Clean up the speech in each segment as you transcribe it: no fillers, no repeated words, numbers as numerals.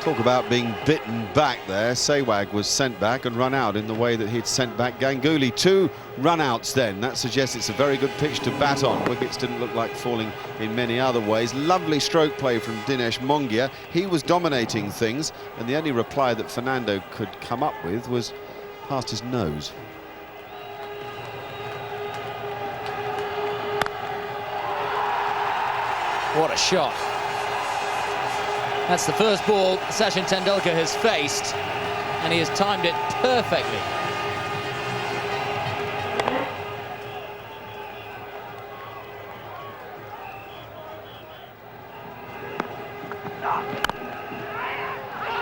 Talk about being bitten back there. Sehwag was sent back and run out in the way that he'd sent back Ganguly. 2 run-outs then. That suggests it's a very good pitch to bat on. Wickets didn't look like falling in many other ways. Lovely stroke play from Dinesh Mongia. He was dominating things, and the only reply that Fernando could come up with was past his nose. What a shot. That's the first ball Sachin Tendulkar has faced, and he has timed it perfectly.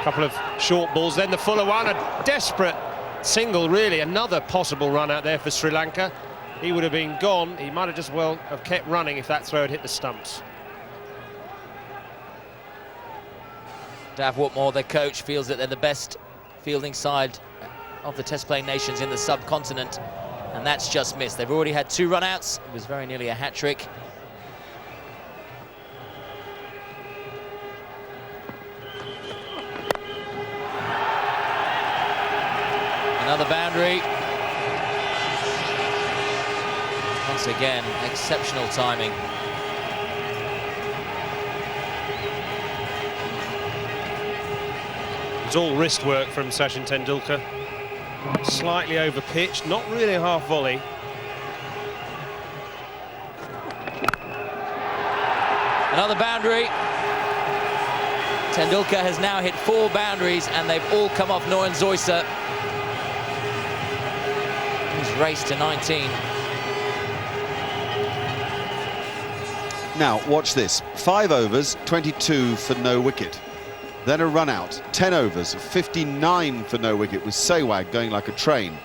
Couple of short balls, then the fuller one, a desperate single really, another possible run out there for Sri Lanka. He would have been gone. He might have just well have kept running if that throw had hit the stumps. Dav Whitmore, their coach, feels that they're the best fielding side of the test-playing nations in the subcontinent, and that's just missed. They've already had 2 run-outs. It was very nearly a hat-trick. Another boundary. Once again, exceptional timing. It's all wrist work from Sachin Tendulkar. Slightly over pitch, not really a half volley. Another boundary. Tendulkar has now hit 4 boundaries, and they've all come off Noyan Zoysa. He's raced to 19. Now, watch this. 5 overs, 22 for no wicket. Then a run out, 10 overs, 59 for no wicket, with Sehwag going like a train.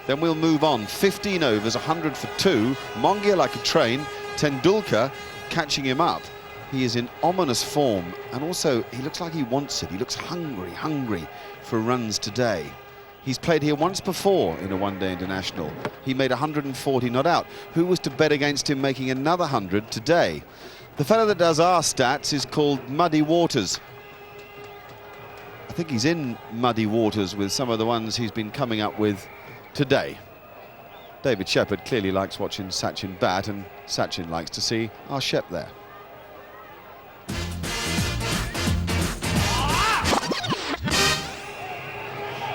Then we'll move on, 15 overs, 100 for 2, Mongia like a train, Tendulkar catching him up. He is in ominous form, and also he looks like he wants it. He looks hungry for runs today. He's played here once before in a one-day international. He made 140 not out. Who was to bet against him making another 100 today? The fellow that does our stats is called Muddy Waters. I think he's in muddy waters with some of the ones he's been coming up with today. David Shepherd clearly likes watching Sachin bat, and Sachin likes to see our Shep there.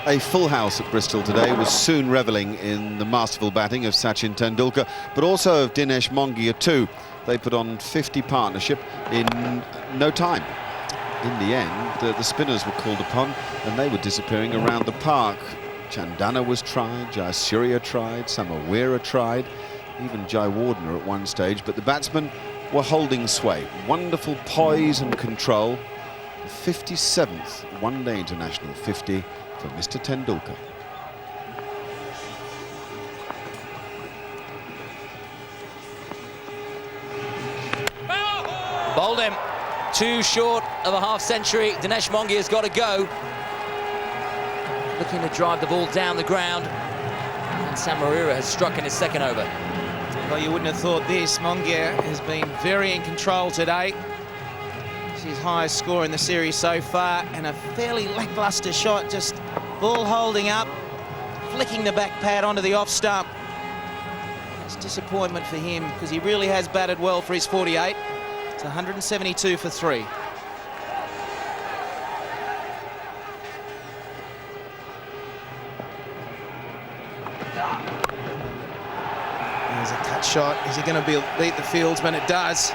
A full house at Bristol today was soon revelling in the masterful batting of Sachin Tendulkar, but also of Dinesh Mongia too. They put on 50 partnership in no time. In the end, the spinners were called upon, and they were disappearing around the park. Chandana was tried, Jayasuriya tried, Samawira tried, even Jai Wardner at one stage, but the batsmen were holding sway. Wonderful poise and control. The 57th one-day international 50 for Mr. Tendulkar. Bowled him. 2 short of a half-century. Dinesh Mongia has got to go. Looking to drive the ball down the ground. And Samawira has struck in his 2nd over. Well, you wouldn't have thought this. Mongia has been very in control today. It's his highest score in the series so far, and a fairly lacklustre shot, just ball holding up, flicking the back pad onto the off stump. It's disappointment for him, because he really has batted well for his 48. It's 172 for 3. There's a cut shot. Is he going to beat the fieldsman? It does.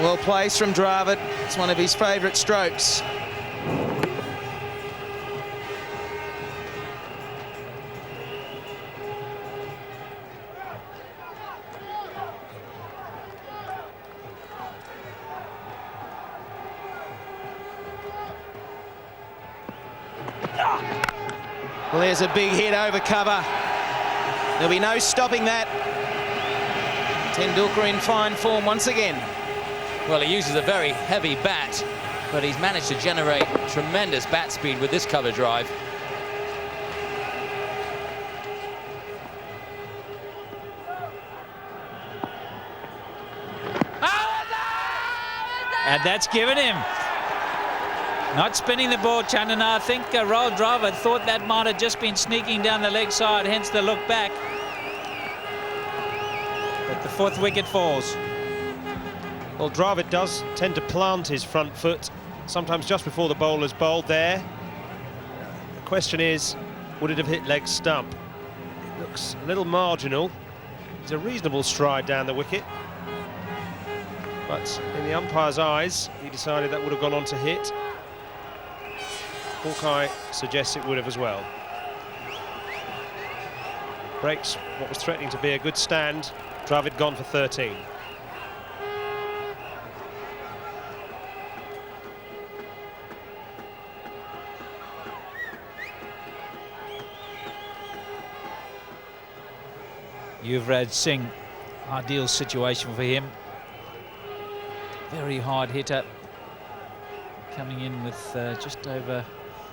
Well placed from Dravid. It's one of his favourite strokes. Well, there's a big hit over cover. There'll be no stopping that. Tendulkar in fine form once again. Well, he uses a very heavy bat, but he's managed to generate tremendous bat speed with this cover drive. And that's given him. Not spinning the ball, Chandana. I think Rahul Dravid thought that might have just been sneaking down the leg side, hence the look back. But the fourth wicket falls. Well, Dravid does tend to plant his front foot, sometimes just before the bowler's bowled there. The question is, would it have hit leg stump? It looks a little marginal. It's a reasonable stride down the wicket. But in the umpire's eyes, he decided that would have gone on to hit. Hawkeye suggests it would have as well. Breaks what was threatening to be a good stand. Dravid gone for 13. Yuvraj Singh, ideal situation for him. Very hard hitter. Coming in with just over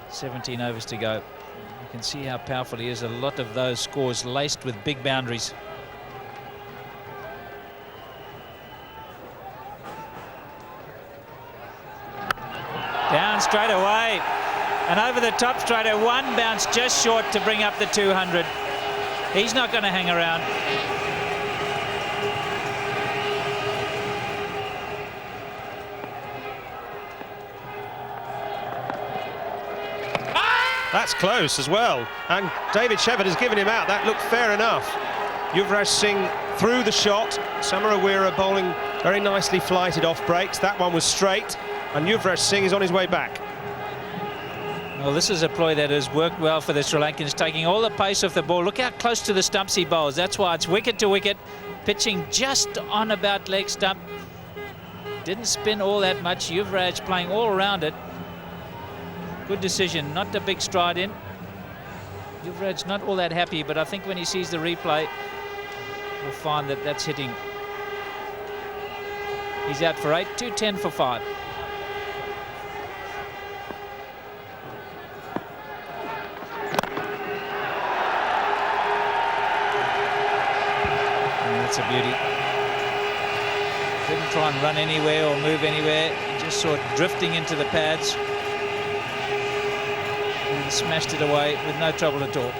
17 overs to go. You can see how powerful he is. A lot of those scores laced with big boundaries. Down straight away. And over the top straight away. One bounce just short to bring up the 200. He's not going to hang around. That's close as well. And David Shepherd has given him out. That looked fair enough. Yuvraj Singh through the shot. Samarawira bowling very nicely flighted off breaks. That one was straight. And Yuvraj Singh is on his way back. Well, this is a ploy that has worked well for the Sri Lankans, taking all the pace off the ball. Look how close to the stumps he bowls. That's why it's wicket to wicket, pitching just on about leg stump. Didn't spin all that much. Yuvraj playing all around it. Good decision, not the big stride in. Yuvraj's not all that happy, but I think when he sees the replay, we'll find that that's hitting. He's out for 8, 210 for 5. That's a beauty. Didn't try and run anywhere or move anywhere. He just saw it drifting into the pads. And smashed it away with no trouble at all.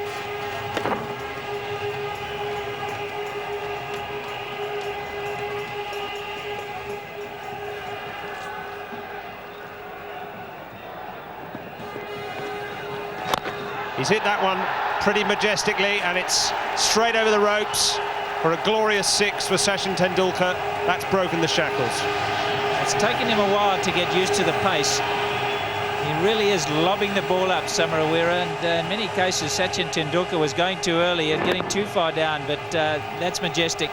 He's hit that one pretty majestically, and it's straight over the ropes for a glorious 6 for Sachin Tendulkar. That's broken the shackles. It's taken him a while to get used to the pace. He really is lobbing the ball up, Samarawira, and in many cases Sachin Tendulkar was going too early and getting too far down, but that's majestic.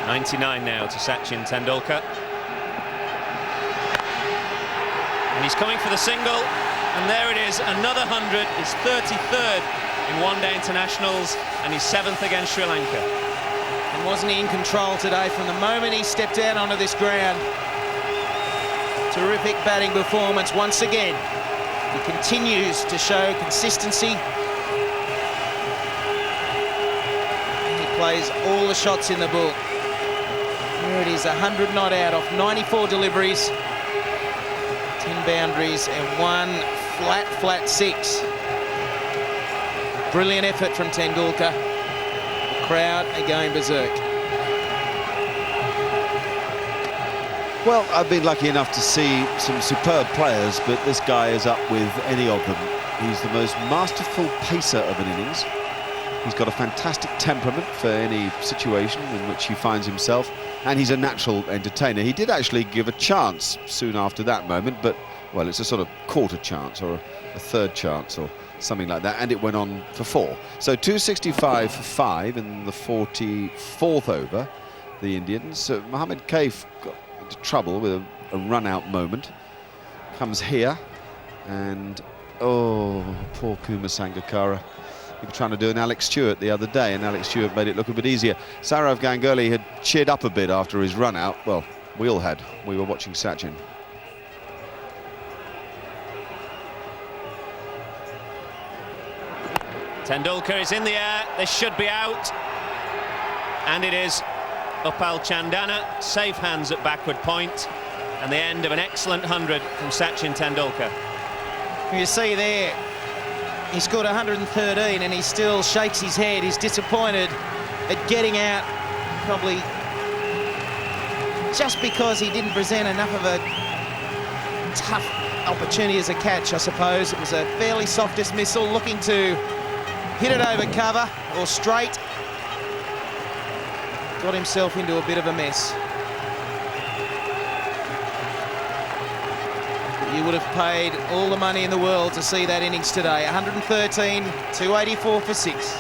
.99 now to Sachin Tendulkar. And he's coming for the single, and there it is, another 100, his 33rd in one-day internationals, and his 7th against Sri Lanka. And wasn't he in control today from the moment he stepped out onto this ground? Terrific batting performance once again. He continues to show consistency. And he plays all the shots in the book. There it is, 100 not out off 94 deliveries. 10 boundaries and 1 flat 6. Brilliant effort from Tendulkar. The crowd are going berserk. Well, I've been lucky enough to see some superb players, but this guy is up with any of them. He's the most masterful pacer of an innings. He's got a fantastic temperament for any situation in which he finds himself, and he's a natural entertainer. He did actually give a chance soon after that moment, but, well, it's a sort of quarter chance or a third chance or something like that, and it went on for 4. So 265 for 5 in the 44th over, the Indians. Mohammed Kaif got into trouble with a run-out moment. Comes here, and, oh, poor Kumar Sangakkara. He was trying to do an Alex Stewart the other day, and Alex Stewart made it look a bit easier. Sourav Ganguly had cheered up a bit after his run out. Well, we all had. We were watching Sachin. Tendulkar is in the air. This should be out. And it is Upal Chandana. Safe hands at backward point. And the end of an excellent 100 from Sachin Tendulkar. You see there, he scored 113 and he still shakes his head. He's disappointed at getting out, probably just because he didn't present enough of a tough opportunity as a catch, I suppose. It was a fairly soft dismissal, looking to hit it over cover or straight. Got himself into a bit of a mess. You would have paid all the money in the world to see that innings today. 113, 284 for 6.